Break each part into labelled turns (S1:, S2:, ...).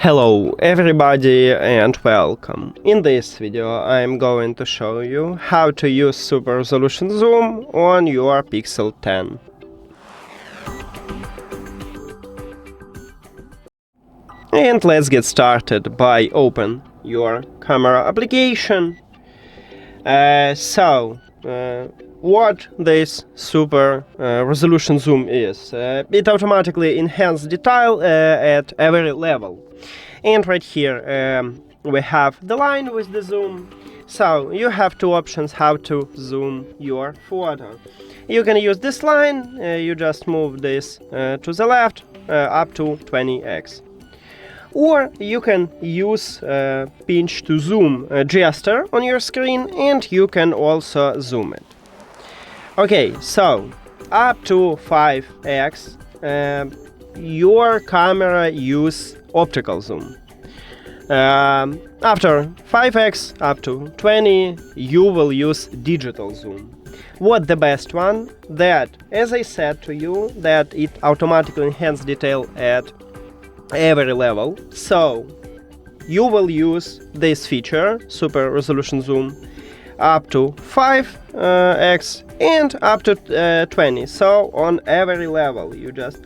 S1: Hello everybody and welcome. In this video I'm going to show you how to use super resolution zoom on your Pixel 10. And let's get started by open your camera application. What this super resolution zoom is? It automatically enhances detail at every level. And right here we have the line with the zoom. So you have two options how to zoom your photo. You can use this line, you just move this to the left up to 20x. Or you can use pinch to zoom gesture on your screen and you can also zoom it. Okay, so up to 5x your camera use optical zoom. After 5x up to 20 you will use digital zoom. What the best one? That, as I said to you, that it automatically enhances detail at every level. So you will use this feature, super resolution zoom, up to 5x and up to 20. So on every level you just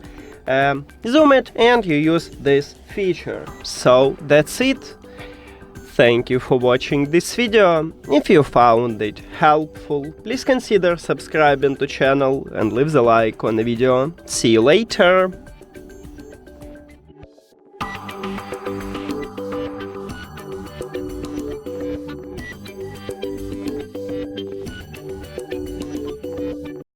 S1: zoom it and you use this feature. So that's it. Thank you for watching this video. If you found it helpful, please consider subscribing to channel and leave the like on the video. See you later.